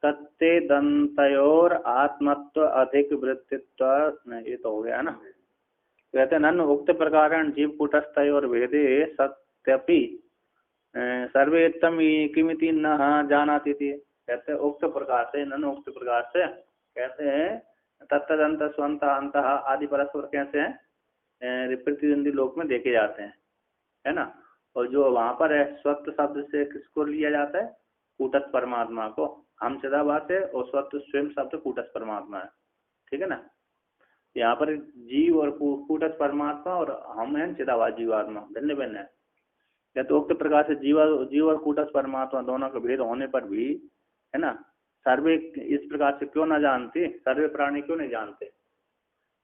तत्ते दंतयोर आत्मत्व अधिक वृत्तित्व, ये तो हो गया ना। कहते नन उक्त प्रकारण जीव कूटस्थयोर भेदे सत्यपि सर्वेत्तम किमिति न जानाति थी। कहते उक्त प्रकार से, नन उक्त प्रकार से, कहते हैं तत्तदंत स्वंत अंत आदि परस्पर कैसे हैं प्रतिद्वंदी लोक में देखे जाते हैं, है ना। और जो वहां पर है स्वत्व शब्द से किसको लिया जाता है? कूटस्थ परमात्मा को। हम चिदाभास है और स्वत्व स्वयं शब्द कूटस्थ परमात्मा है, ठीक है ना। यहाँ पर जीव और कूटस्थ परमात्मा और हम हैं चिदाभास जीवात्मा, भिन्न भिन्न है। या तो उक्त प्रकार से जीव और कूटस्थ परमात्मा दोनों का भेद होने पर भी, है ना, सर्वे इस प्रकार से क्यों ना जानते, सर्वे प्राणी क्यों नहीं जानते?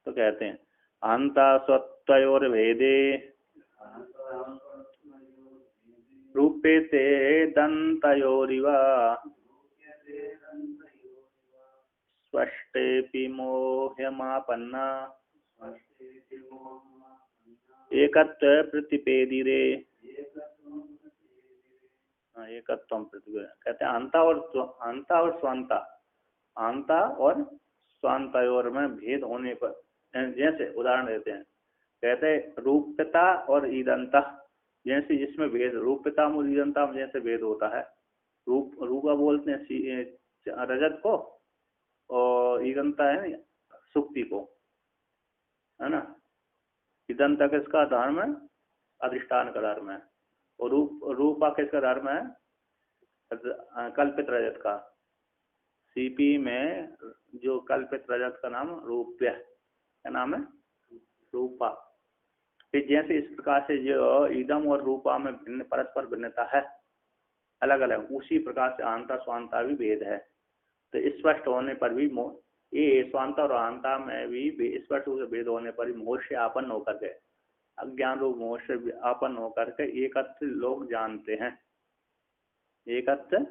तो कहते हैं अंता स्वत्वयोर भेदे रूपे ते दंतयोरिव स्वष्टेपि मोह्यमापन्ना एकत्व प्रतिपेदिरे। एकत्वम प्रतिपेद, कहते हैं अंता और स्वांता, अंता और स्वांतयोर में भेद होने पर, जैसे उदाहरण देते हैं, कहते हैं रूपता और ईदंता, जैसे जिसमें भेद रूपता और ईदंता में जैसे भेद होता है। रूपा बोलते हैं रजत को, और ईदंता है सुक्ति को, है ना। ईदंता किसका धर्म है? अधिष्ठान का धर्म है। और रूपा किसका धर्म है? कल्पित रजत का। सीपी में जो कल्पित रजत का नाम रूप्य, क्या नाम है? रूपा। फिर जैसे इस प्रकार से जो ईदम और रूपा में भिन्न परस्पर भिन्नता है, अलग अलग, उसी प्रकार से आंता स्वांता भी भेद है। तो स्पष्ट होने पर भी ये स्वांता और आंता में भी स्पष्ट रूप से भेद होने पर भी मोह से आपन्न होकर के, अज्ञान रूप मोह से आपन्न होकर के एकत्र लोग जानते हैं। एकत्र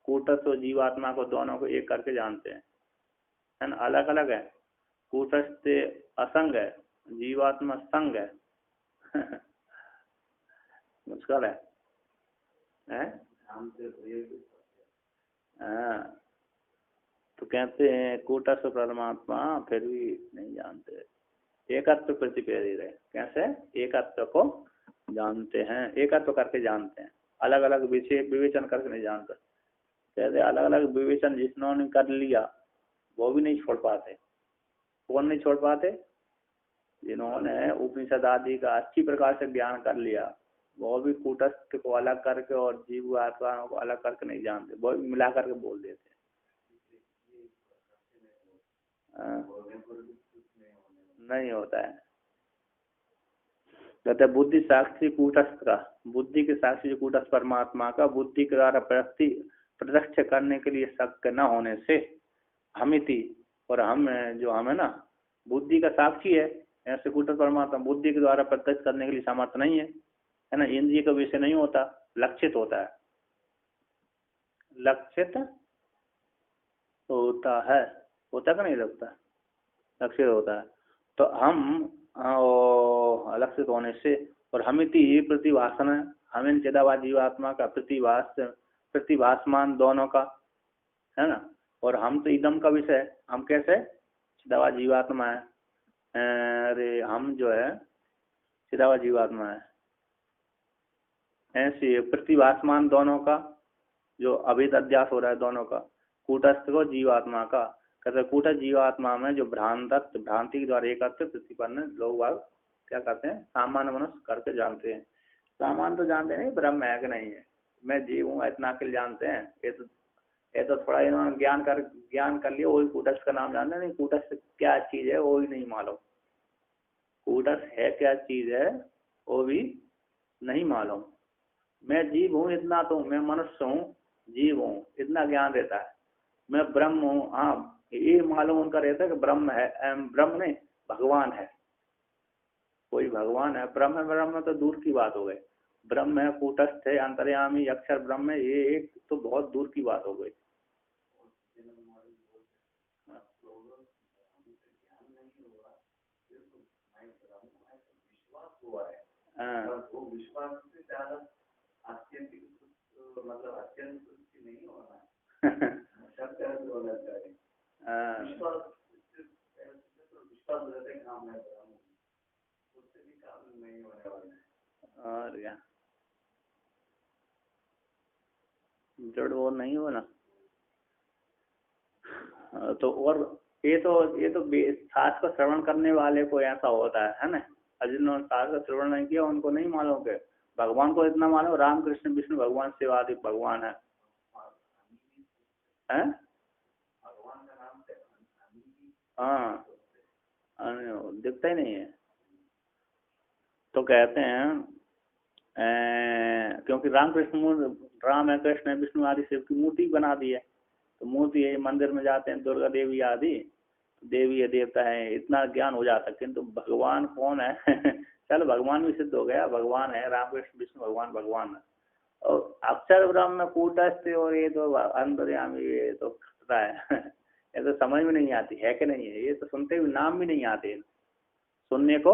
कूटस्थ और जीवात्मा को दोनों को एक करके जानते हैं, है ना। अलग अलग है, कूटस्थ असंग है, जीवात्मा संग है। मुश्किल है, हाँ। तो कहते हैं कूटस्थ परमात्मा फिर भी नहीं जानते, एकत्व प्रतिपेदित है। कैसे? एकत्व को जानते हैं, एकत्व करके जानते हैं, अलग अलग विषय विवेचन करके नहीं जानते। कहते अलग अलग विवेचन जिन्होंने कर लिया वो भी नहीं छोड़ पाते। कौन नहीं छोड़ पाते? जिन्होंने उपनिषद आदि का अच्छी प्रकार से ज्ञान कर लिया, वो भी कूटस्थ को अलग करके और जीव आत्मा को अलग करके नहीं जानते, वो भी मिला करके बोल देते हैं। नहीं होता है। कहते बुद्धि साक्षी कूटस्थ का, बुद्धि के साक्षी कूटस्थ परमात्मा का बुद्धि के द्वारा प्रत्यक्ष करने के लिए शक्य न होने से हमिति, और हम जो हम है ना, बुद्धि का साक्षी है, ऐसे कूटस्थ परमात्मा बुद्धि के द्वारा प्रत्यक्ष करने के लिए सामर्थ्य नहीं है ना। इंद्रिय का विषय नहीं होता, लक्षित होता है, लक्षित होता है, होता का नहीं लगता, लक्षित होता है। तो हम लक्षित होने से, और हमिति प्रतिभाषण है, हमें चिदाभास जीवात्मा का प्रतिभासमान दोनों का, है ना। और हम तो इदम का विषय, हम कैसे? चिदाभास जीवात्मा है, अरे हम जो है चिदाभास जीवात्मा है। ऐसे प्रतिभासमान दोनों का जो अभेद अध्यास हो रहा है दोनों का, कूटस्थ को जीवात्मा का। कहते कूटस्थ जीवात्मा में जो भ्रांति के द्वारा एकत्र प्रतिपन्न लोग क्या करते हैं? सामान्य मनुष्य करके जानते हैं। सामान्य तो जानते नहीं ब्रह्म है कि नहीं है, मैं जीव हूँ, इतना अकेले जानते हैं। ये तो थोड़ा इन्होंने ज्ञान कर लिया, वही कूटस्थ का नाम जानते नहीं। कूटस्थ क्या चीज है वो भी नहीं मालूम, कूटस्थ है क्या चीज है वो भी नहीं मालूम। मैं जीव हूँ इतना तो, मैं मनुष्य हूँ, जीव हूँ, इतना ज्ञान रहता है। मैं ब्रह्म हूँ, हाँ ये मालूम उनका रहता है कि ब्रह्म है, ब्रह्म नहीं भगवान है, कोई भगवान है। ब्रह्म तो दूर की बात हो गई, ब्रह्म है, कूटस्थ है, अंतर्यामी अक्षर ब्रह्म है, ये एक तो बहुत दूर की बात हो गई। विश्वास से ज्यादा अत्यंत, मतलब अत्यंत नहीं होना। लिमिटेड वो नहीं हो ना। तो और ये तो शास्त्र को श्रवण करने वाले को ऐसा होता है ना। और जिन्होंने शास्त्र का श्रवण नहीं किया उनको नहीं मालूम कि भगवान को इतना मालूम राम कृष्ण विष्णु भगवान शिवादिक भगवान है, हैं? हाँ, दिखता ही नहीं है। तो कहते हैं क्योंकि राम है कृष्ण है विष्णु आदि शिव की मूर्ति बना दी है। तो मूर्ति है, मंदिर में जाते हैं दुर्गा देवी आदि देवी है देवता है, इतना ज्ञान हो जाता है। किंतु भगवान कौन है? चलो भगवान भी सिद्ध हो गया, भगवान है राम कृष्ण विष्णु भगवान भगवान है। और अक्षर ब्रह्म कूटस्थ और ये तो अंतर्यामी, ये तो खतरा है। ये तो समझ में नहीं आती है कि नहीं है, ये तो सुनते हुए नाम भी नहीं आते सुनने को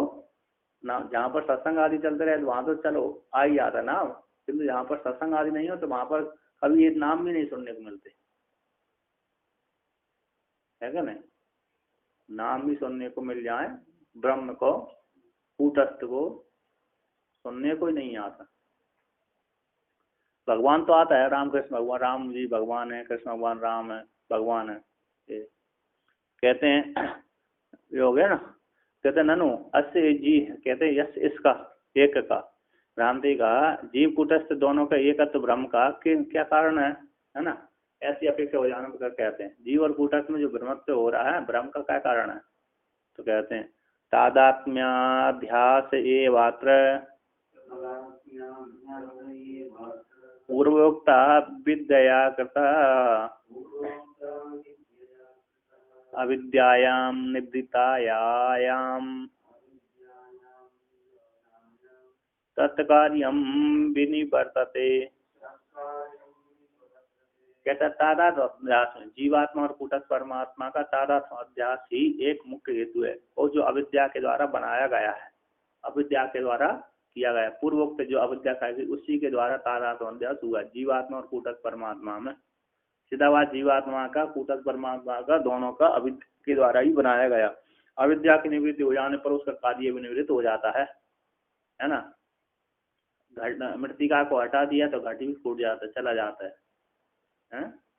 ना। जहाँ पर सत्संग आदि चलते रहे तो वहाँ तो चलो आ ही आता नाम, किंतु जहाँ पर सत्संग आदि नहीं हो तो वहाँ पर कभी ये नाम भी नहीं सुनने को मिलते, है क्या नहीं? नाम भी सुनने को मिल जाए ब्रह्म को कूटस्थ को सुनने को ही नहीं आता। भगवान तो आता है राम कृष्ण भगवान, राम जी भगवान है, कृष्ण भगवान राम है भगवान है। ये कहते हैं ये हो गया ना। कहते हैं ननु अस्य जी, कहते हैं यश इसका एक का भ्रांति का जीव कूटस्थ दोनों का एकत्व ब्रह्म का क्या कारण है ना। ऐसी अपेक्षा हो जाने पर कहते हैं जीव और कूटस्थ में जो ब्रह्मत्व हो रहा है ब्रह्म का क्या कारण है। तो कहते हैं तादात्म्याध्यास एवात्र पूर्वोक्ता विद्या कृता अविद्यायां निवृत्तायां तत्कार्यं विनिवर्तते। कहता तादात्म्य अध्यास में जीवात्मा और कूटस्थ परमात्मा का तादात्म्य अध्यास ही एक मुख्य हेतु है, और जो अविद्या के द्वारा बनाया गया है, अविद्या के द्वारा किया गया। पूर्वोक्त जो अविद्या का उसी के द्वारा तादात्म्य अध्यास हुआ जीवात्मा और कूटस्थ परमात्मा में। सीधाबाद जीवात्मा का कूटस्थ परमात्मा का दोनों का अविद्या के द्वारा ही बनाया गया। अविद्या की निवृत्ति हो जाने पर उसका कार्य भी निवृत्त हो जाता है ना। मृतिका को हटा दिया तो घट भी फूट जाता है, चला जाता है।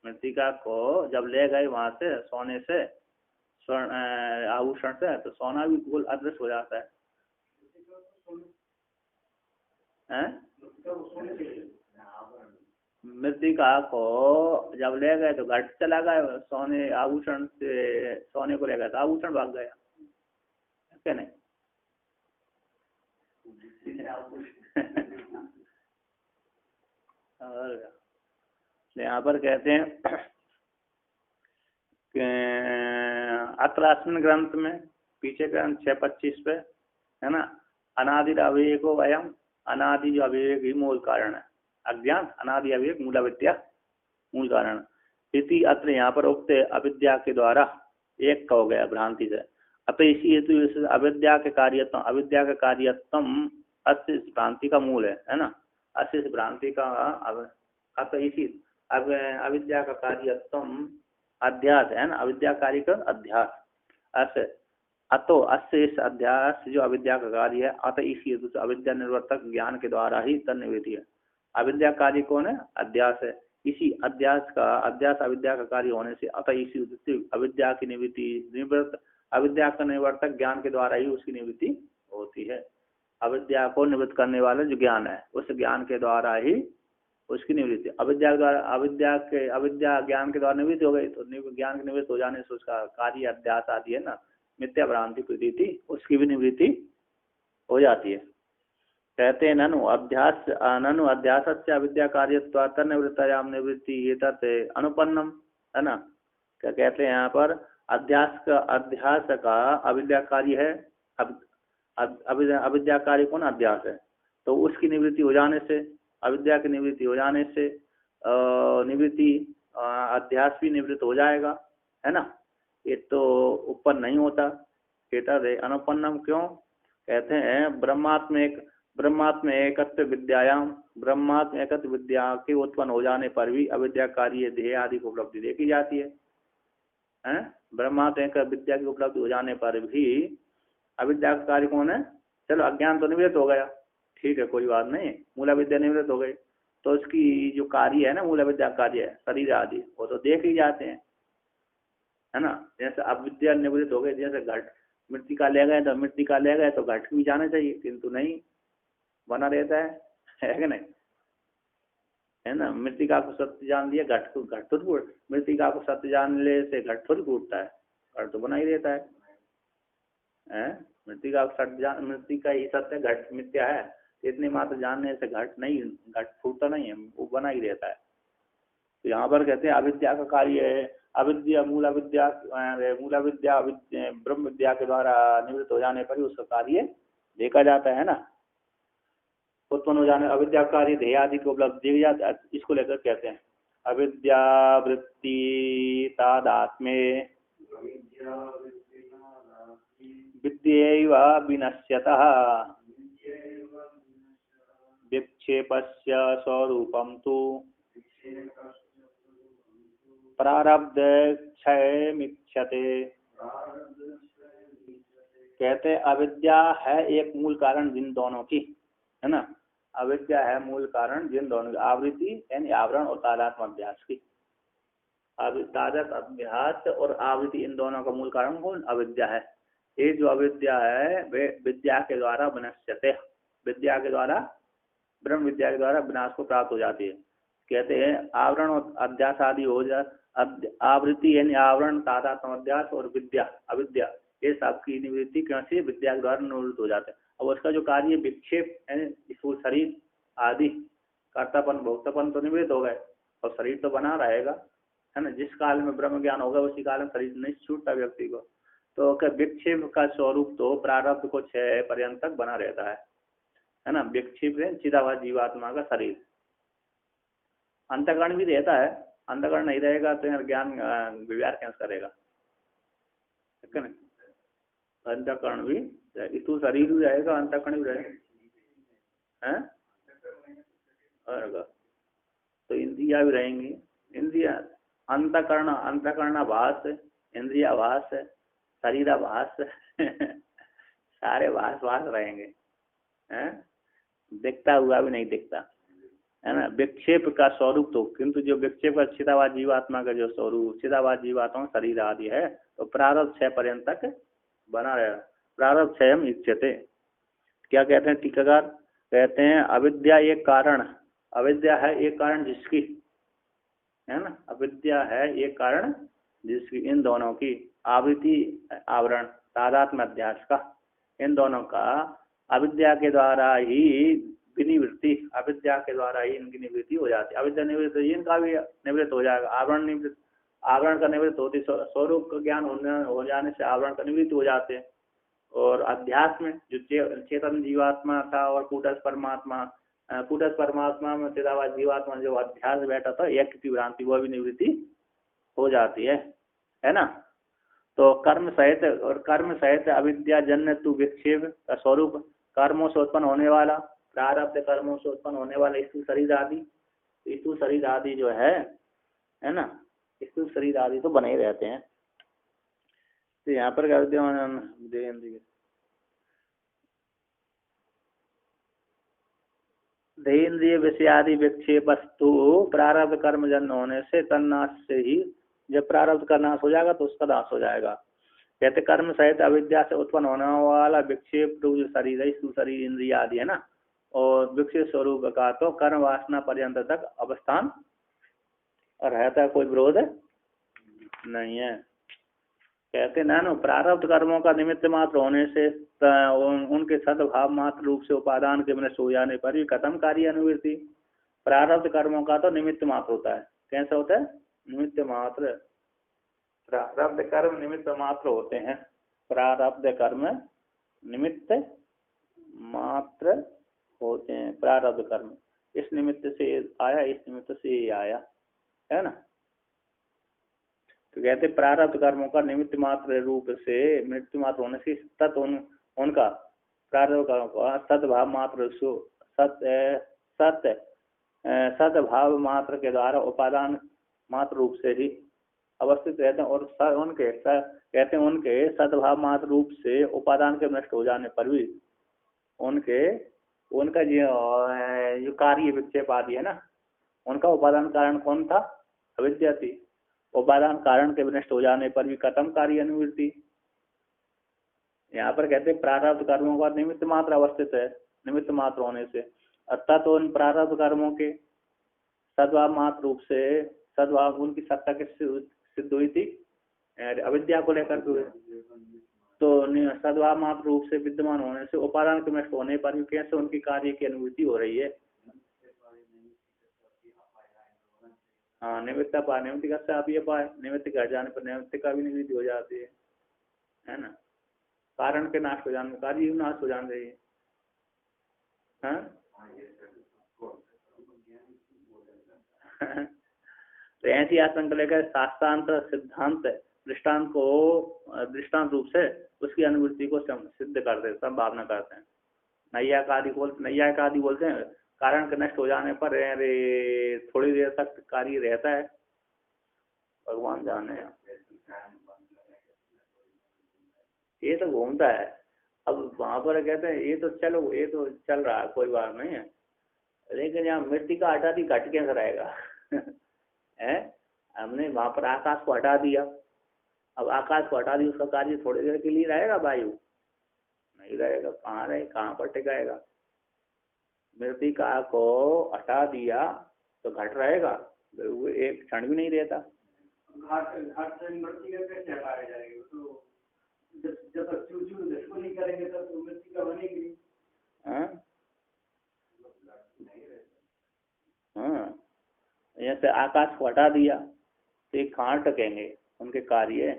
मृतिका को जब ले गए वहां से सोने से स्वर्ण आभूषण से, तो सोना भी बिल्कुल अदृश्य हो जाता है। मृतिका को जब ले गए तो घट चला गया, सोने आभूषण से सोने को ले गया तो आभूषण भाग गया, क्या नहीं? और यहाँ पर कहते हैं अत्रास्मिन ग्रंथ में पीछे ग्रंथ 625 पे है ना, अनादि अविवेको अयम, अनादि जो अविवेक ही मूल कारण है। अज्ञान अनादि अविवेक मूल अविद्या मूल कारण। इति अत्र यहाँ पर उक्त अविद्या के द्वारा एक का हो गया भ्रांति से। अतः इसी हेतु अविद्या के कार्यत्म, अविद्या के कार्यत्म अस्य भ्रांति का मूल है ना। अस्य भ्रांति का अतः इसी अविद्या का कार्यत्म अध्यास है ना, अविद्या कार्य का अध्यास। अस्य अतो अस्य इस अध्यास जो अविद्या का कार्य है, अतः इसी हेतु से अविद्या निर्वर्तक ज्ञान के द्वारा ही तन्निवृत्ति है। अविद्या कार्य कौन है? अध्यास है। इसी अध्यास का अध्यास अविद्या का कार्य होने से अतः इसी हेतु से अविद्या की निवृत्ति अविद्या का निवर्तक ज्ञान के द्वारा ही उसकी निवृत्ति होती है। अविद्या को निवृत्त करने वाला जो ज्ञान है उस ज्ञान के द्वारा ही उसकी निवृत्ति। अविद्या के द्वारा अविद्या ज्ञान के द्वारा निवृत्त हो गई, तो ज्ञान के निवृत्त हो जाने से उसका कार्य अध्यास आदि है ना, मिथ्या भ्रांति प्रतीति, उसकी भी निवृत्ति हो जाती है। कहते हैं ननु अध्यास से अविद्या कार्यत्वात् निवृत्तायाम निवृत्ति ये तथे अनुपन्नम है ना। क्या कहते हैं यहाँ पर? अध्यास का अविद्या कार्य है। अविद्या कार्य कौन? अध्यास है। तो उसकी निवृत्ति हो जाने से, अविद्या की निवृत्ति हो जाने से अध्यास भी निवृत्त हो जाएगा, है ना। ये तो ऊपर नहीं होता, कहता है अनुपन्नम। क्यों कहते हैं? ब्रह्मात्म एकत्व विद्यायाम, ब्रह्मात्म एकत्व विद्या के उत्पन्न हो जाने पर भी अविद्या कार्य देह आदि को उपलब्धि देखी जाती है। ब्रह्मात्म एक विद्या की उपलब्धि हो जाने पर भी अविद्या का कार्य कौन है? चलो अज्ञान तो निवृत्त हो गया, ठीक है, कोई बात नहीं, मूला विद्या निवृत्त हो गई। तो इसकी जो कार्य है ना, मूल अविद्या कार्य है शरीर आदि, वो तो देख ही जाते हैं, है ना। जैसे अविद्या निवृत्त हो गए, जैसे घट मृत्तिका ले गए तो मृत्तिका ले गए तो घट भी जाना चाहिए, किंतु नहीं, बना रहता है कि नहीं, है ना। मृत्तिका को सत्य जान लिया, घट को घट थोड़ी फूट, मृत्तिका को सत्य जानने से घट थोड़ी फूटता है, घट तो बना ही रहता है, मृत्तिका को सत्य जान, मृत्तिका ही सत्य, घट मिथ्या है, इतनी मात्र जानने से घट नहीं, घट फूटता नहीं है, वो बना ही रहता है। तो यहाँ पर कहते हैं अविद्या का कार्य है, अविद्या मूल अविद्या ब्रह्म विद्या के द्वारा निवृत्त हो जाने पर ही उसका कार्य देखा जाता है ना। उत्पन्न हो जाने अविद्या कार्य ध्येय आदि को उपलब्ध देखा जाता है, इसको लेकर कहते हैं अविद्या वृत्ति तादात्म्ये विद्यैव विनश्यतः विक्षेपस्य स्वरूपं तु प्रारब्ध क्षयमिच्छते। कहते अविद्या है एक मूल कारण जिन दोनों की, है ना। अविद्या है मूल कारण जिन दोनों की, आवृत्ति यानी आवरण और तादात्म्य अभ्यास की। तादात्म्य अभ्यास और आवृत्ति, इन दोनों का मूल कारण कौन? अविद्या है। ये जो अविद्या है वे विद्या के द्वारा विनश्यते, विद्या के द्वारा, ब्रह्म विद्या के द्वारा विनाश को प्राप्त हो जाती है। कहते हैं आवरण और अध्यास आदि हो जाए, आवृत्ति यानी आवरण, तादात्म्य अध्यास और विद्या अविद्या, ये सबकी निवृत्ति कैसे? विद्या के द्वारा निवृत्त हो जाते हैं। अब उसका जो कार्य विक्षेप यानी स्थूल शरीर आदि, कर्तापन भोक्तापन तो निवृत्त हो गए, और शरीर तो बना रहेगा, है ना। जिस काल में ब्रह्म ज्ञान होगा उसी काल में शरीर नहीं छूटता व्यक्ति को। तो विक्षेप का स्वरूप तो प्रारब्ध को क्षय पर्यंत तक बना रहता है ना। विक्षेप चिदाभास जीवात्मा का शरीर, अंतःकरण भी रहता है, अंतःकरण नहीं रहेगा तो ज्ञान विचार कैसे करेगा, है ना। अंतःकरण भी, स्थूल शरीर भी रहेगा, अंतःकरण भी रहेगा, हैं, तो इंद्रिया भी रहेंगी। इंद्रिया अंतःकरण, अंतःकरणाभास, इंद्रियाभास, शरीराभास सारे भास भास रहेंगे, हैं, दिखता हुआ भी नहीं दिखता, है ना। विक्षेप का स्वरूप तो, किंतु जो विक्षेप का चिदाभास जीवात्मा का जो स्वरूप, चिदाभास जीवात्मा शरीर आदि है, तो प्रारब्ध क्षय पर्यंत तक बना रहेगा। प्रारब्ध क्षयम इच्छते, क्या कहते हैं टीकाकार? कहते हैं अविद्या एक कारण, अविद्या है एक कारण जिसकी, है ना, अविद्या है एक कारण जिसकी, इन दोनों की आवृत्ति आवरण तादात्म्य अध्यास का, इन दोनों का अविद्या के द्वारा ही विनिवृत्ति, अविद्या के द्वारा ही इनकी निवृत्ति हो जाती है। अविद्या निवृत्त इनका भी निवृत्त हो जाएगा, आवरण निवृत्त, आवरण का निवृत्त होती, स्वरूप का ज्ञान हो जाने से आवरण का निवृत्त हो जाते हैं। और अध्यास में जो चेतन जीवात्मा था और कूटस्थ परमात्मा, कूटस्थ परमात्मा में चिदाभास जीवात्मा जो अध्यास बैठा था, एक की भ्रांति, वो भी निवृत्ति हो जाती है ना। तो कर्म सहित, और कर्म सहित अविद्या जन्य तु विक्षेप का स्वरूप, कर्मों से उत्पन्न होने वाला, प्रारब्ध कर्मों से उत्पन्न होने वाला स्थूल शरीर आदि, स्थूल शरीर आदि जो है ना, स्थूल शरीर आदि तो बने ही रहते हैं। तो यहाँ पर कर देहेन्द्रिय विषय आदि विक्षेपस्तु प्रारब्ध कर्म जन्य होने से तन्नाश से ही, जब प्रारब्ध का नाश हो जाएगा तो उसका नाश हो जाएगा। कहते कर्म सहित अविद्या से उत्पन्न होने वाला विक्षेप जो शरीर है, स्थूल शरीर इंद्रिय आदि है ना, और विक्षेप स्वरूप का तो कर्म वासना पर्यंत तक अवस्थान रहता, कोई विरोध नहीं है। कहते ना प्रारब्ध कर्मों का निमित्त मात्र होने से उनके सद्भाव मात्र रूप से उपादान के विनष्ट हो जाने पर भी कथम कार्य अनुवृत्ति। प्रारब्ध कर्मों का तो निमित्त मात्र होता है, कैसा होता है? निमित्त मात्र। प्रारब्ध कर्म निमित्त मात्र होते हैं, प्रारब्ध कर्म निमित्त मात्र होते हैं, प्रारब्ध कर्म इस निमित्त से आया, इस निमित्त से ये आया, है ना। तो कहते प्रारब्ध कर्मों का निमित्त मात्र रूप से, निमित्त मात्र होने से तत् उनका प्रारब्ध कर्मों का सद्भाव मात्र सद्भाव मात्र के द्वारा उपादान मात्र रूप से ही अवस्थित रहते हैं। और उनके कहते हैं उनके सद्भाव मात्र रूप से उपादान के नष्ट हो जाने पर भी उनका जो कार्य विक्षेप आदि है ना, उनका उपादान कारण कौन था? अविद्या थी। उपादान कारण के विनष्ट हो जाने पर भी कथम कार्य अनुवृत्ति। यहाँ पर कहते हैं प्रारब्ध कर्मों का निमित्त मात्र अवस्थित है, निमित्त मात्र होने से, अतः तो उन प्रारब्ध कर्मों के सद्भाव मात्र रूप से, सद्भाव उनकी सत्ता किससे सिद्ध हुई थी? अविद्या को लेकर के हुए। तो सद्भाव मात्र रूप से विद्यमान होने से उपादान के नष्ट होने पर भी कैसे उनकी कार्य की अनुभूति हो रही है? हाँ, निमित्त पाए, निमित्त से आप ये पाए, निमित्त घट जाने पर निमित्त का भी निवृत्ति हो जाती है ना। कारण के नाश हो जाने, कार्य नाश हो जाने चाहिए। हाँ तो ऐसी आशंका लेकर शास्त्रांत सिद्धांत दृष्टांत को दृष्टांत रूप से उसकी अनुभूति को सिद्ध करते, संभावना करते हैं। नैयायिक आदि बोलते हैं कारण के नष्ट हो जाने पर अरे थोड़ी देर तक कार्य रहता है, भगवान जाने। ये तो घूमता है। अब वहां पर कहते हैं ये तो चलो, ये तो चल रहा है, कोई बात नहीं है, लेकिन यहाँ मिट्टी का हटा दी घट कैसे रहेगा? है, हमने वहां पर आकाश को हटा दिया, अब आकाश को हटा दिया, उसका कार्य थोड़ी देर के लिए रहेगा? वायु नहीं रहेगा, कहाँ रहे, कहाँ पर टिकाएगा? मृतिका को हटा दिया तो घट रहेगा? वो एक क्षण भी नहीं रहता। घट से मृतिका कैसे हटाया जाएगा? तो जब तक चूर इसको नहीं करेंगे तब तो मृतिका बनेगी। हाँ, जैसे आकाश को हटा दिया तो ये कहाँ टकेंगे? उनके कार्य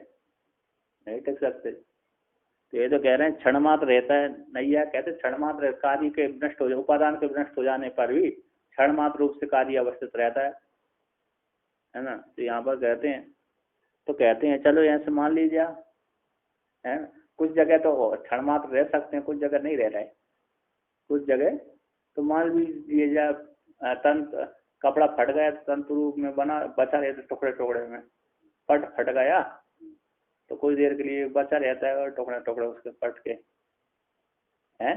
नहीं टक सकते। तो ये तो कह रहे हैं क्षण मात्र रहता है। नैया कहते क्षण मात्र कार्य के नष्ट हो, उपादान के नष्ट हो जाने पर भी क्षण मात्र रूप से कार्य अवस्थित रहता है ना। तो यहाँ पर कहते हैं, तो कहते हैं चलो यहाँ से मान लीजिए है, कुछ जगह तो क्षण मात्र रह सकते हैं, कुछ जगह नहीं रह रहे। कुछ जगह तो मान लीजिए तंत्र कपड़ा फट गया, तंतु रूप में बना बचा रहता है, टुकड़े टुकड़े में फट गया तो कुछ देर के लिए बचा रहता है, और टुकड़े टुकड़े उसके फट के हैं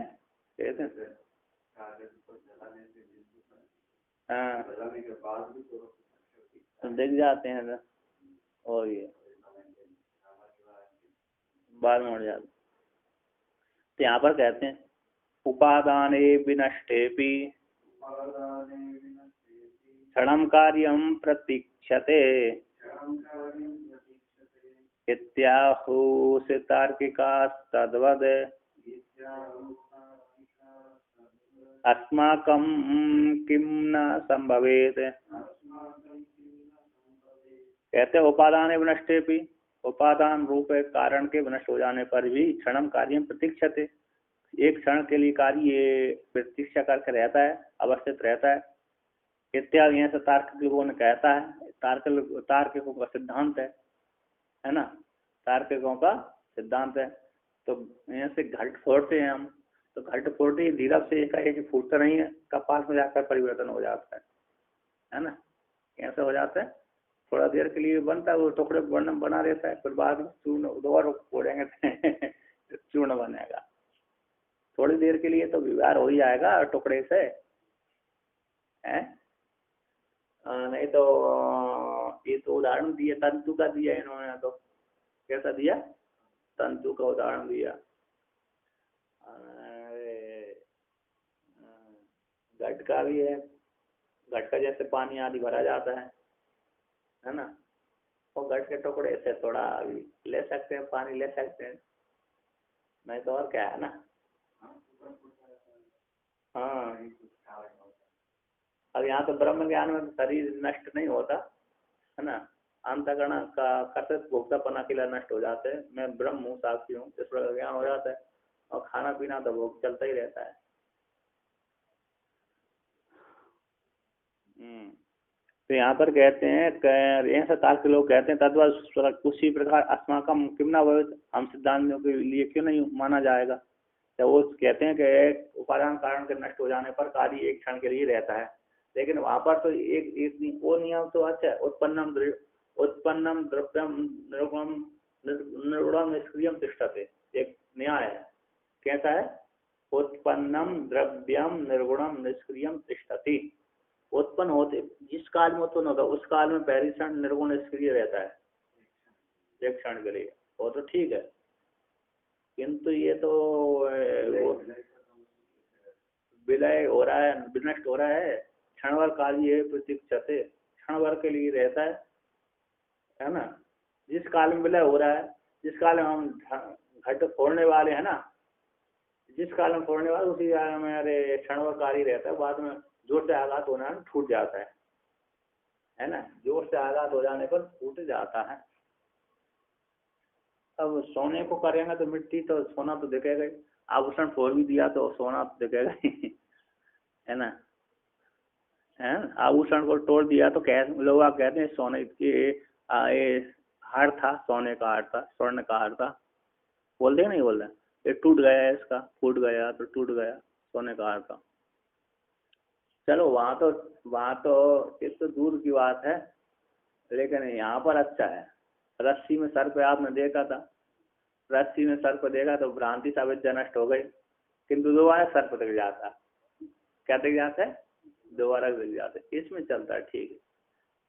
हाँ तो दिख जाते हैं ना, और ये बाद में उड़ जाते। तो यहाँ पर कहते हैं उपादाने विनष्टेपि क्षणं कार्यं प्रतीक्षते इत्याहुः तार्किकास्तद्वद् अस्माकं किं न संभवेत्। कहते उपादान विनष्टेपि, उपादान रूप कारण के विनष्ट हो जाने पर भी क्षणम कार्यम प्रतीक्षते, एक क्षण के लिए कार्य प्रतीक्षा करके रहता है, अवस्थित रहता है। इत्यादि यहाँ से तार्किक लोगों ने कहता है, तार्किकों का सिद्धांत है ना, तार्किकों का सिद्धांत है। तो यहाँ से घट फोड़ते हैं हम, तो घट फोड़ते ही धीरे से एकाएक फूटता नहीं है, कपास में जाकर परिवर्तन हो जाता है ना। कैसे हो जाता है? थोड़ा देर के लिए बनता है, वो टुकड़े बना रहता है, फिर बाद में चूर्ण दोबारा फोड़ेंगे चूर्ण बनेगा। थोड़ी देर के लिए तो व्यवहार हो ही जाएगा टुकड़े से, है नहीं तो ये तो उदाहरण दिया तंतु का दिया इन्होंने, तो कैसा दिया? तंतु का उदाहरण दिया। घट का भी है, घट का जैसे पानी आदि भरा जाता है ना, और घट के टुकड़े से थोड़ा ले सकते हैं, पानी ले सकते हैं, नहीं तो और क्या है ना। हाँ, अब यहाँ तो ब्रह्म ज्ञान में शरीर नष्ट नहीं होता है ना, अंतःकरण का कर्तव्य भोक्तापना के लिए नष्ट हो जाते हैं। मैं ब्रह्म हूँ, साक्षी हूँ, इस प्रकार ज्ञान हो जाता है, और खाना पीना तो भोग चलता ही रहता है। तो यहाँ पर कहते हैं ऐसा तार्किक लोग कहते हैं तद्वत् उसी प्रकार अस्माकम किम न भवेत्, हम सिद्धांतों के लिए क्यों नहीं माना जाएगा। तो वो कहते हैं कि उपादान कारण के नष्ट हो जाने पर कार्य एक क्षण के लिए रहता है, लेकिन वहां पर तो एक वो नियम तो अच्छा है, उत्पन्नम द्रव्यम निर्गुणम निष्क्रियम तिष्ठते, एक न्याय है। कैसा है? उत्पन्नम द्रव्यम निर्गुणम निष्क्रियम तिष्ठति, उत्पन्न होते जिस काल में उत्पन्न होगा उस काल में पहली क्षण निर्गुण निष्क्रिय रहता है एक क्षण के लिए, वो तो ठीक है। किंतु ये तो वो विलय हो रहा है, विनष्ट हो रहा है, क्षणभर कार्य है प्रतीक्षते, क्षणभर के लिए रहता है ना। जिस काल में विलय हो रहा है, जिस काल में हम घट फोड़ने वाले हैं ना, जिस काल में फोड़ने वाले उसी काल में अरे क्षणभर कार्य रहता है, बाद में जोर से आघात होना छूट जाता है ना, जोर से आघात हो जाने पर छूट जाता है। अब सोने को करेंगे तो मिट्टी तो सोना तो दिखेगा ही, आभूषण फोड़ भी दिया तो सोना तो दिखेगा ही है ना, है आभूषण को तोड़ दिया तो लोग आप कहते हैं सोने के ये हार था, सोने का हार था, स्वर्ण का हार था, बोलते हैं नहीं बोल रहे, ये टूट गया इसका, फूट गया तो टूट गया, सोने का हार था। चलो वहाँ तो ये तो दूर की बात है, लेकिन यहाँ पर अच्छा है। रस्सी में सर पे आपने देखा था, रस्सी में सर पे देखा तो भ्रांति साबित नष्ट हो गई, किंतु दोबारा सर पे दिख जाता, क्या दिख जाता है, दोबारा दिख जाता है, इसमें चलता है ठीक है।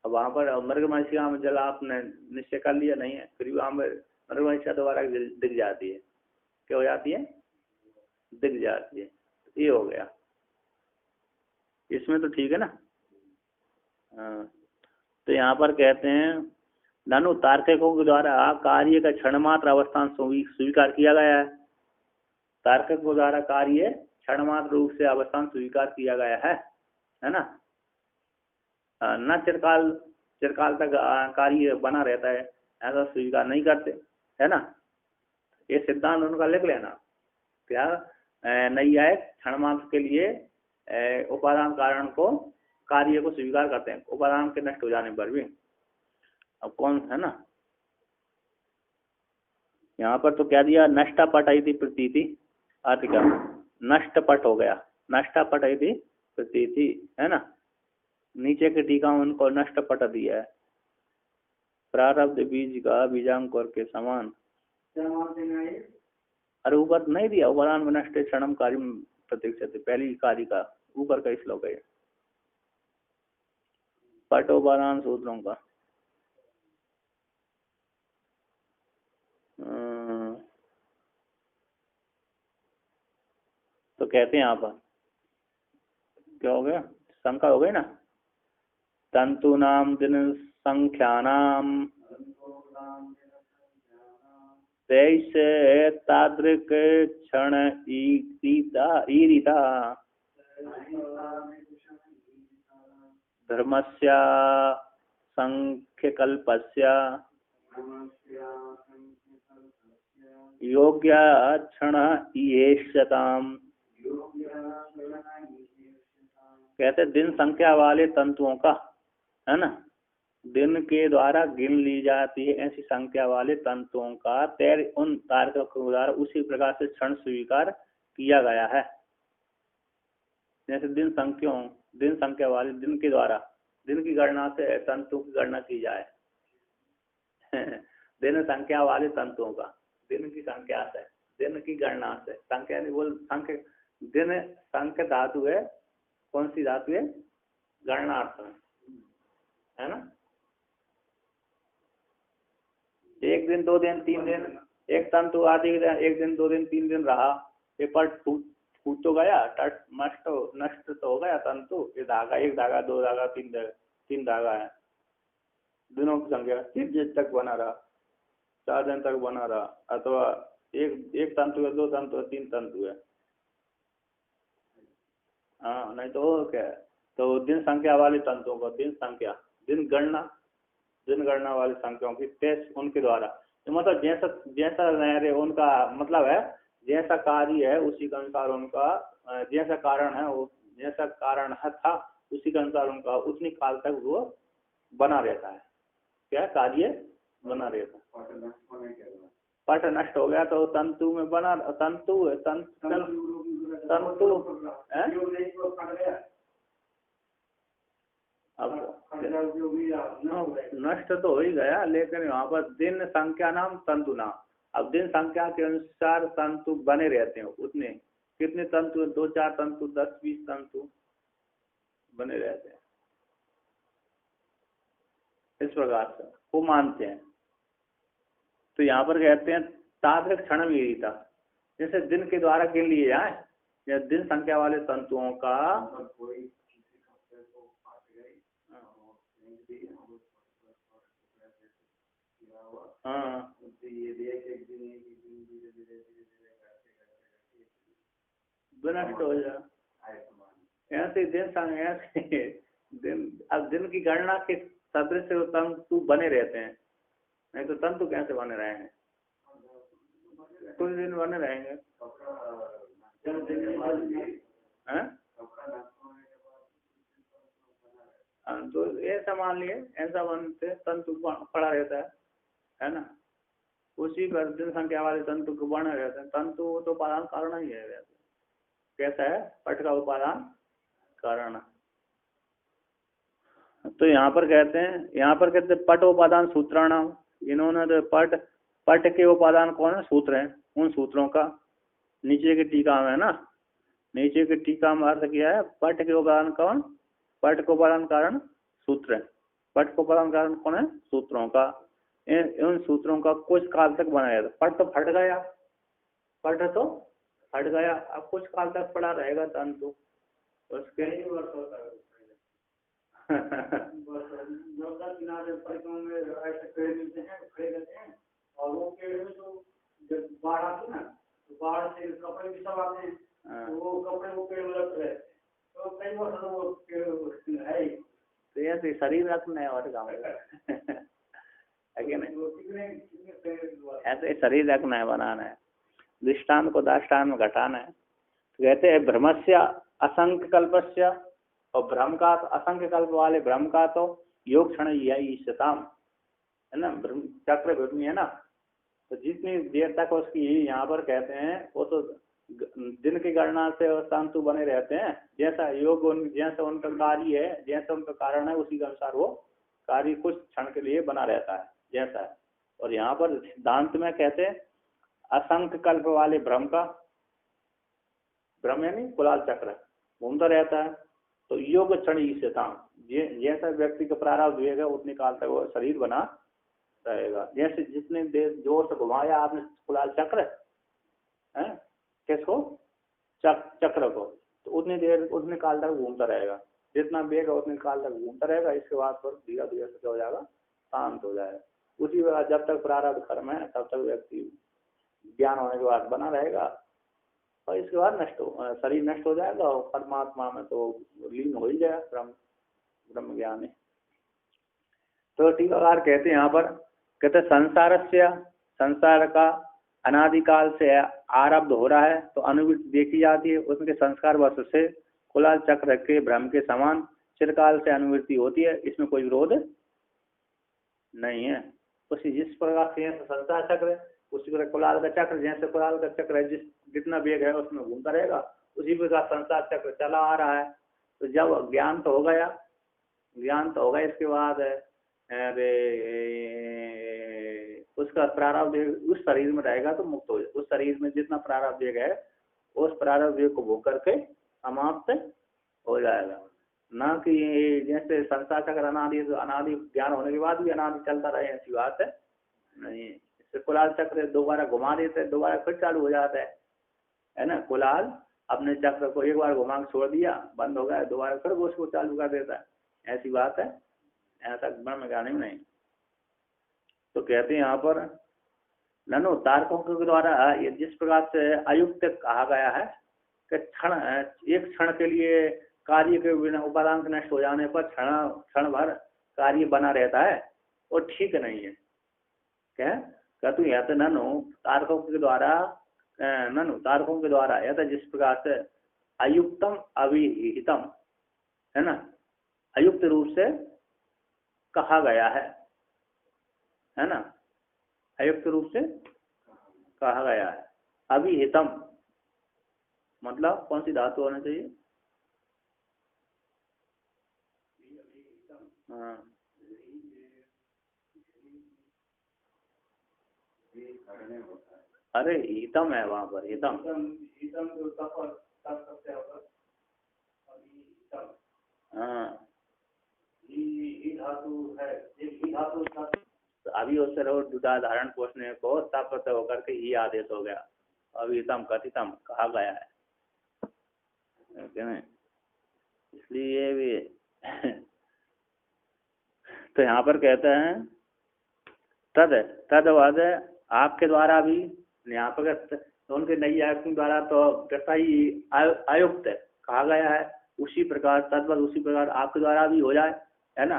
अब वहाँ पर मृगमंशिका में जल आपने निश्चय कर लिया नहीं है, फिर भी वहाँ पर मृगमंशिका दोबारा दिख जाती है, क्या हो जाती है, दिख जाती है, ये हो गया, इसमें तो ठीक है ना। हाँ, तो यहाँ पर कहते हैं नानु तार्किकों के द्वारा कार्य का क्षण मात्र अवस्थान स्वीकार किया गया है, तार्किकों द्वारा कार्य क्षण मात्र रूप से अवस्थान स्वीकार किया गया है ना, न चिरकाल तक कार्य बना रहता है ऐसा स्वीकार नहीं करते, है ना। ये सिद्धांत उनका लिख लेना, क्या नहीं आए क्षण मात्र के लिए उपादान कारण को कार्य को स्वीकार करते हैं, उपादान के नष्ट हो जाने पर भी। अब कौन है ना, यहाँ पर तो क्या दिया, नष्टपट इति प्रतीति, अर्थ क्या, नष्टपट हो गया, नष्टपट इति प्रतीति, है ना। नीचे के टीका में उनको नष्टपट दिया है, प्रारब्ध बीज का बीजांकुर के समान। अरे ऊपर नहीं दिया, उपादान में नष्ट क्षणम कार्य प्रतीक्षते, पहली कार्य का ऊपर का श्लोक है, पट उपादान सूत्रों का। तो कहते हैं यहाँ पर क्या हो गया, शंका हो गई ना, तंतु नाम दिन संख्यानाम तैसे तादृक क्षण ईरिता धर्मस्य संख्यकल्पस्य योग्य क्षण ईयेष्यताम्। कहते दिन संख्या वाले तंतुओं का, है ना, दिन के द्वारा गिन ली जाती है ऐसी संख्या वाले तंतुओं का तैर उन तारकों के द्वारा उसी प्रकार से क्षण स्वीकार किया गया है। जैसे दिन संख्या वाले दिन के द्वारा, दिन की गणना से तंतु की गणना की जाए दिन संख्या वाले तंतुओं का, दिन की संख्या से, दिन की गणना से, संख्या नहीं बोल, संख्या दिन संख्या धातु है, कौन सी धातु है, गणनार्थ में, है ना। एक दिन, दो दिन, तीन दिन, एक तंतु आदि एक दिन, दो दिन, तीन दिन रहा, ये पट फूट तो गया, टट नष्ट तो हो गया तंतु, ये धागा, एक धागा, दो धागा, तीन धागा है, दिनों की संख्या 30 दिन तक बना रहा, 4 दिन तक बना रहा, अथवा एक तंतु है, दो तंतु है, तीन तंतु है, हाँ नहीं तो क्या है, तो दिन संख्या वाले तंतुओं का दिन संख्या, दिन गणना वाली संख्याओं की टेस्ट उनके द्वारा, तो मतलब जैसा उनका मतलब है, जैसा कार्य है उसी के अनुसार उनका, जैसा कारण है वो, जैसा कारण है था उसी के अनुसार उनका उतनी काल तक वो बना रहता है, क्या कार्य बना रहता है। पट नष्ट हो गया तो तंतु में बना, तंतु अब नष्ट तो हो ही गया, लेकिन वहाँ पर दिन संख्या नाम तंतु नाम, अब दिन संख्या के अनुसार तंतु बने रहते हैं, उतने कितने तंतु, 2-4 तंतु, 10-20 तंतु बने रहते हैं, इस प्रकार से वो मानते हैं। तो यहाँ पर कहते हैं तात्विक क्षण विहिता, जैसे दिन के द्वारा गिन लिए जाए या दिन संख्या वाले तंतुओं का हाँ विनष्ट हो जाए, ऐसे दिन ऐसे दिन, अब दिन की गणना के सदृश तंतु बने रहते हैं, नहीं तो तंतु कैसे बने रहेंगे, कुछ दिन बने रहेंगे। तो ऐसा मान लिए ऐसा बनते तंतु पड़ा रहता है ना, उसी पर दिन संख्या वाले तंतु को बने रहते हैं। तंतु तो उपादान कारण ही है वैसे, कैसा है पट का उपादान कारण। तो यहाँ पर कहते हैं पट उपादान सूत्राणाम, इन्होंने तो पट के उपादान कौन है, सूत्र हैं, उन सूत्रों का नीचे की टीका में है ना, नीचे की टीका में अर्थ किया है पट के उपादान कौन, पट को उपादान कारण सूत्र है, पट को उपादान कारण कौन है, सूत्रों का। इन सूत्रों का कुछ काल तक बनाया था, पट तो फट गया, पट तो फट गया, अब कुछ काल तक पड़ा रहेगा तंतु उसके और वो पेड़ में तो जब बाढ़ आती ना, तो बाढ़ से कपड़े भी सब आते हैं, तो वो कपड़े वो पेड़ में लगते हैं, तो कई वर्ष वो पेड़ है, तो ऐसे शरीर रखना है और काम ऐसे शरीर रखना है, बनाना है, दृष्टांत को दाष्टान में घटाना है। तो कहते हैं भ्रमस्य असंख्य कल्पस्य, और भ्रम का असंख्य कल्प वाले भ्रम का तो योग क्षण ईशताम है ना, चक्र भूमि है ना, तो जितनी देर तक उसकी यहाँ पर कहते हैं वो तो दिन की गणना से तंतु बने रहते हैं, जैसा योग जैसा उनका कार्य है, जैसा उनका कारण है, उसी के अनुसार वो कार्य कुछ क्षण के लिए बना रहता है जैसा है। और यहाँ पर सिद्धांत में कहते हैं असंख्य कल्प वाले भ्रम का, भ्रम यानी कुलाल चक्र घूमता रहता है, तो योग क्षण से था, जैसा व्यक्ति का प्रारब्ध हुएगा उतने काल तक वो शरीर बना रहेगा। जैसे जितने देर जोर से घुमाया आपने कुलाल चक्र है, किसको, चक्र को, तो उतनी देर उतने काल तक घूमता रहेगा, जितना वेग है उतने काल तक घूमता रहेगा। इसके बाद फिर धीरे धीरे से क्या हो जाएगा, शांत हो जाएगा। उसी वजह जब तक प्रारब्ध कर्म है तब तक व्यक्ति ज्ञान होने के बाद बना रहेगा, और इसके बाद शरीर नष्ट हो जाएगा और परमात्मा में तो लीन हो ही जाएगा, ब्रह्म ज्ञान है। तो टीकाकार कहते हैं यहाँ पर, कहते संसार का अनादिकाल से आरब्ध हो रहा है, तो अनुवृत्ति देखी जाती है, उसके संस्कार वश से कुलाल चक्र के भ्रम के समान चिरकाल से अनुवृत्ति होती है, इसमें कोई विरोध नहीं है। उसी जिस प्रकार से संसार चक्र उसी प्रकार कुलाल का चक्र, जैसे कुलाल का चक्र है जितना वेग है उसमें घूमता रहेगा, उसी प्रकार संसार चक्र चला आ रहा है। तो जब ज्ञान तो हो गया, इसके बाद अरे उसका प्रारब्ध उस शरीर में रहेगा तो मुक्त हो जाए, उस शरीर में जितना प्रारब्ध वेग है उस प्रारब्ध वेग को भोग करके समाप्त हो जाएगा। ना कि जैसे संसार चक्र अनादि ज्ञान होने के बाद भी अनादि चलता रहे, ऐसी बात है नहीं। इससे कुलाल चक्र दोबारा घुमा देते, दोबारा फिर चालू हो जाता है ना। कुलाल अपने चक्र को एक बार घुमा के छोड़ दिया, बंद हो गया, दोबारा फिर वो उसको चालू कर देता है, ऐसी बात है, ऐसा ब्रह्म ज्ञानी में नहीं। तो कहते हैं यहाँ पर ननु तारकों के द्वारा ये जिस प्रकार से अयुक्त कहा गया है कि एक क्षण के लिए कार्य के बिना उपादान के नष्ट हो जाने पर क्षण भर कार्य बना रहता है, वो ठीक नहीं है। क्या तू यह तो ननु तारकों के द्वारा यह तो जिस प्रकार से अयुक्तम अविहितम है ना, अयुक्त रूप से कहा गया है ना, अयुक्त रूप से कहा गया है। अविहितम मतलब कौन सी धातु होना चाहिए, हाँ अरे हितम है वहां पर, हितम हाँ ही धातु है, एक ही धातु था, तो अभी उससे दुदा धारण पोषण को तप होकर के ही आदेश हो गया, अभितम कथितम कहा गया है, इसलिए भी तो यहाँ पर कहते हैं तद तदवद आपके द्वारा भी, यहाँ पर तो उनके नई आयुक्त द्वारा तो कैसा ही आयुक्त कहा गया है, उसी प्रकार तद्वद उसी प्रकार आपके द्वारा भी हो जाए, है ना।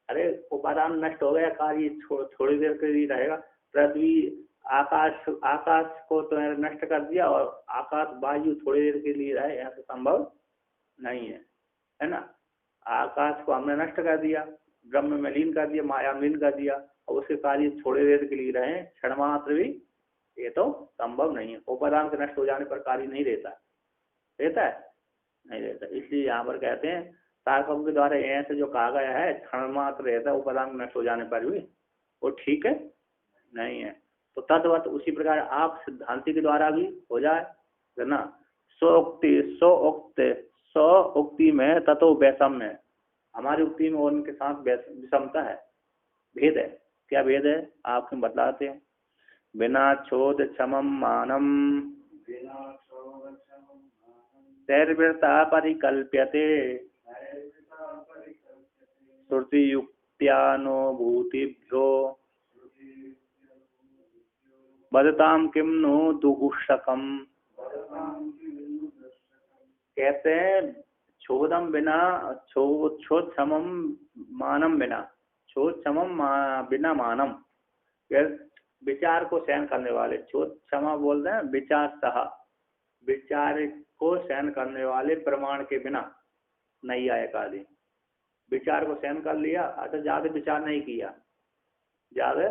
अरे उपादान नष्ट हो गया, कार्य थोड़ी देर के लिए रहेगा। पृथ्वी आकाश आकाश को तो नष्ट कर दिया और आकाश वायु थोड़ी देर के लिए रहे, ऐसा संभव नहीं है ना। आकाश को हमने नष्ट कर दिया, ब्रह्म में लीन कर दिया, माया में लीन कर दिया, और उसके कार्य थोड़ी देर के लिए रहे क्षण मात्र भी, ये तो संभव नहीं है। उपादान के नष्ट हो जाने पर कार्य नहीं रहता है नहीं रहता। इसलिए यहाँ पर कहते हैं तारकों के द्वारा ऐसे जो कहा गया है क्षण मात्र रहता है उपादान नष्ट हो जाने पर भी, वो ठीक है नहीं है। तो तद्वत उसी प्रकार आप सिद्धांति के द्वारा भी हो जाए, है ना। सो उक्ति में ततो वैषम्य, हमारी उक्ति में उनके साथ विषमता है, भेद है। क्या भेद है आपको बतलाते हैं। बिना छोद क्षमम मानम तैर्वृता परिकल्प्यते श्रुति युक्त्यानुभूतिभ्यो बदताम किम नो दुहुषकम। कहते हैं छोदम बिना छोद क्षमम मानम बिना, छोद क्षमम बिना मानम, विचार को सहन करने वाले, छोद क्षमा बोलते हैं विचार सहा, विचार को सहन करने वाले प्रमाण के बिना, नहीं आए आदि विचार को सहन कर लिया, अच्छा ज्यादा विचार नहीं किया, ज्यादा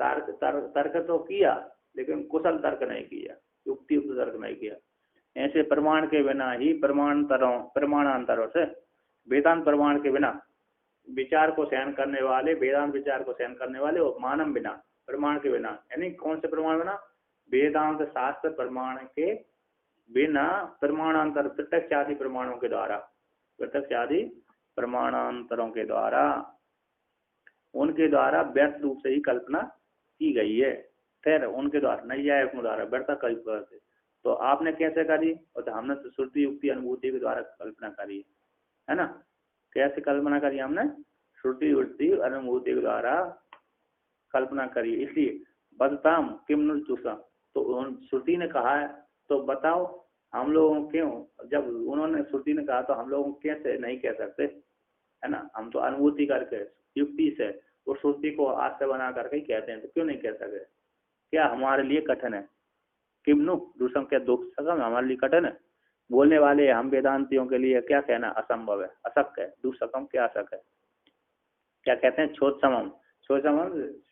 तर्क तो किया लेकिन कुशल तर्क नहीं किया, युक्तियुक्त तर्क नहीं किया। ऐसे प्रमाण के बिना ही प्रमाणांतरों से वेदांत प्रमाण के बिना विचार को सहन करने वाले, वेदांत विचार को सहन करने वाले, और मानव बिना प्रमाण के बिना, यानी कौन से प्रमाण बिना, वेदांत शास्त्र प्रमाण के बिना प्रमाणांतर प्रत्यक्ष आदि प्रमाणों के द्वारा, प्रत्यक्ष आदि प्रमाणांतरों के द्वारा, उनके द्वारा व्यर्थ रूप से ही कल्पना की गई है। फिर उनके द्वारा नैयायिक द्वारा व्यर्थ कल्पना से, तो आपने कैसे करी, और तो हमने तो श्रुति युक्ति अनुभूति के द्वारा कल्पना करी है ना। कैसे कल्पना करी हमने, श्रुति युक्ति अनुभूति के द्वारा कल्पना करी। इसलिए बदताम किम नुषा, तो श्रुति ने कहा है तो बताओ हम लोगों क्यों, जब उन्होंने श्रुति ने कहा तो हम लोग कैसे नहीं कह सकते, है ना। हम तो अनुभूति करके युक्ति से वो श्रुति को आश्रय बना करके ही कहते हैं, तो क्यों नहीं कह सकते। क्या हमारे लिए कठिन है, किमनु दूसम क्या दुख सकम हमारे लिए कठिन है, बोलने वाले हम वेदांतियों के लिए क्या कहना असंभव है, अशक्य है, दुसकम क्या अशक्य है। क्या कहते हैं, छोट समम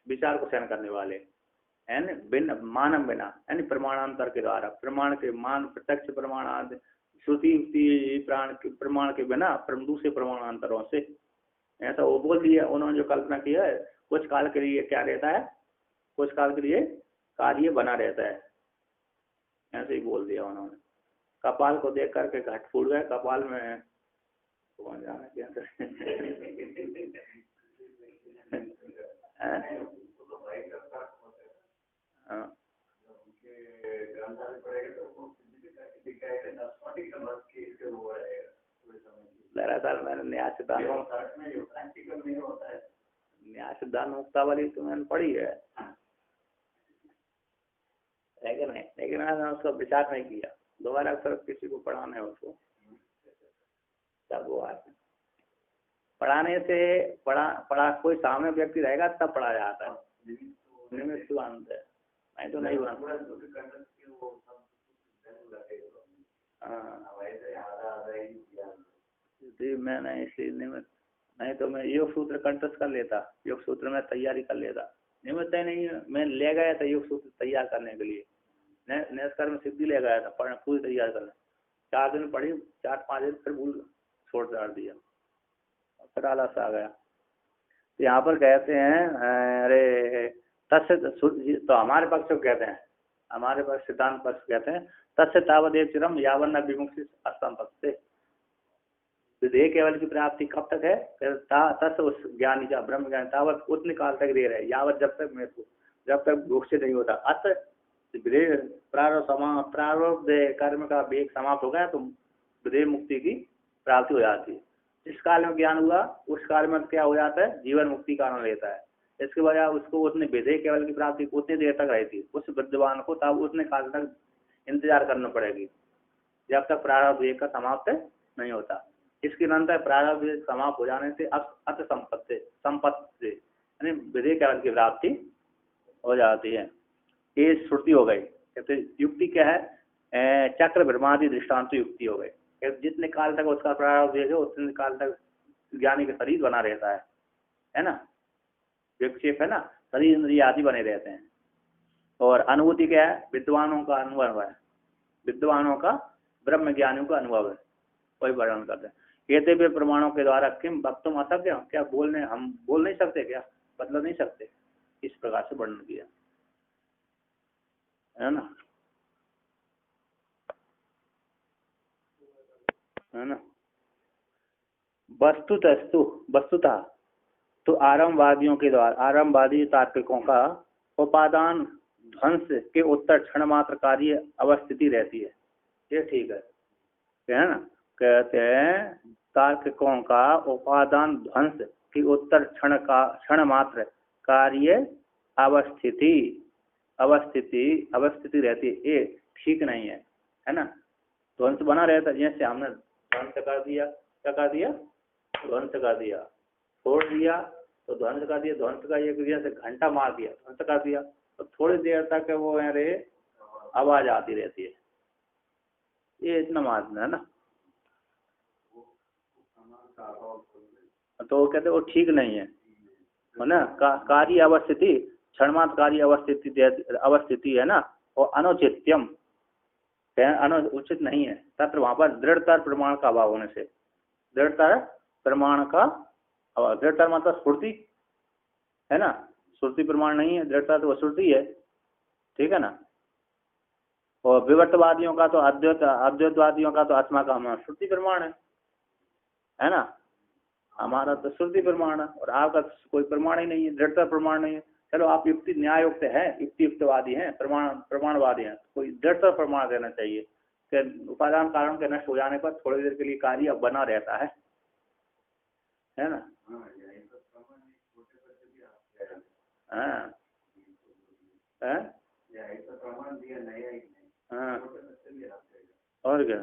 विचार को सहन करने वाले, यानी बिन मानम बिना, यानी प्रमाणांतर के द्वारा, प्रमाण के मान प्रत्यक्ष प्रमाणांत श्रुति युक्ति प्रमाण के बिना दूसरे प्रमाणांतरों से, ऐसा वो बोल दिया उन्होंने जो कल्पना की है। कुछ काल के लिए क्या रहता है, कुछ काल के लिए कार्य बना रहता है, ऐसे ही बोल दिया उन्होंने। कपाल को देख करके घट फूट गए, कपाल में कौन जाने क्या दरअसल मैंने न्याय सिद्धांत मुक्तावली तो मैंने पढ़ी है, लेकिन मैंने उसका विचार नहीं किया। दोबारा अक्सर किसी को पढ़ाना है उसको, तब वो आते पढ़ाने से पढ़ा कोई सामने व्यक्ति रहेगा तब पढ़ा जाता है। निमित्त बांधते है, नहीं तो नहीं बांधते। मैंने इसलिए निमित्त, नहीं तो मैं योग सूत्र कंठस्थ कर लेता, योग सूत्र में तैयारी कर लेता। निमित्त ही नहीं, मैं ले गया था योग सूत्र तैयार करने के लिए, नेस्कर में सिद्धि ले गया था पढ़ने, पूरी तैयार करने। 4 दिन पढ़ी, 4-5 दिन फिर भूल छोड़ दिया, फिर आलस आ गया। तो यहाँ पर कहते हैं अरे तस्य, तो हमारे पक्ष को कहते हैं, हमारे पास सिद्धांत पक्ष कहते हैं तस्य तावदेव चिरम यावन विमुक्ति अस्तम पक्ष से, विधेय केवल की प्राप्ति कब तक है? तस उस ज्ञानी का ब्रह्म ज्ञान तावत उतने काल तक दे रहे, यावत जब तक भोग से नहीं होता। अत विधेय प्रारब्ध कर्म का वेग समाप्त हो गया तो विधेय मुक्ति की प्राप्ति हो जाती है। जिस काल में ज्ञान हुआ उस काल में क्या हो जाता है? जीवन मुक्ति का आनंद लेता है। इसके बजाय उसको उसने विधेय केवल की प्राप्ति उतनी देर तक रहती, उस विद्वान को तब उतने काल तक इंतजार करना पड़ेगी जब तक प्रारब्ध वेग का समाप्त नहीं होता। इसके अंतर प्रारब्ध वेग समाप्त हो जाने से अत संपत्ति यानी विधेय केवल की प्राप्ति हो जाती है। ये श्रुति हो गई। कहते युक्ति क्या है? चक्र ब्रह्मादि दृष्टांत युक्ति हो गई। जितने काल तक उसका प्रारब्ध वेग है उतने काल तक ज्ञानी का शरीर बना रहता है ना, विक्षेप है ना, शरीर इंद्रिय आदि बने रहते हैं। और अनुभूति क्या है? विद्वानों का अनुभव है, विद्वानों का ब्रह्म ज्ञानियों का अनुभव है, वही वर्णन करते हैं। कहते हुए प्रमाणों के द्वारा किम वक्तुम असत्य, क्या बोलने हम बोल नहीं सकते, क्या बदल नहीं सकते, इस प्रकार से वर्णन किया है ना, है ना। वस्तुतः तो आरंभवादियों के द्वारा, आरंभवादी तार्किकों का उपादान ध्वंस के उत्तर क्षण मात्र कार्य अवस्थिति रहती है। ये ठीक है ना। कहते हैं तार्किकों का उपादान ध्वंस की उत्तर क्षण मात्र कार्य अवस्थिति रहती है, ये ठीक नहीं है ना। ध्वंस बना रहता है, जैसे हमने ध्वंस कर दिया, क्या कर दिया? ध्वंस कर दिया, छोड़ दिया तो ध्वंस कर दिया। ध्वंस का एक जैसे घंटा मार दिया, ध्वंस कर दिया, तो थोड़ी देर तक वो अरे आवाज आती रहती है, ये इतना मारना है ना। तो कहते वो ठीक नहीं है ना। कार्य अवस्थिति क्षणमात्र कार्य अवस्थिति है ना, और अनुचित्यम उचित नहीं है। तत्र वहां पर दृढ़तर प्रमाण का अभाव होने से, दृढ़तर प्रमाण का अभाव, दृढ़तर मतलब श्रुति है ना, श्रुति प्रमाण नहीं है, दृढ़ता तो श्रुति है, ठीक है ना। और विवर्तवादियों का तो अद्वैतवादियों का तो आत्मा का हमारा श्रुति प्रमाण है ना, हमारा तो श्रुति प्रमाण है, और आपका कोई प्रमाण ही नहीं है, दृढ़ता प्रमाण नहीं है। चलो आप युक्ति न्यायुक्त है, युक्तियुक्तवादी हैं, प्रमाणवादी हैं, कोई दृढ़ता प्रमाण देना चाहिए कि उपादान कारण के नष्ट हो जाने पर थोड़ी देर के लिए कार्य बना रहता है ना। हाँ हाँ, और क्या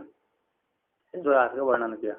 इस बात का वर्णन किया।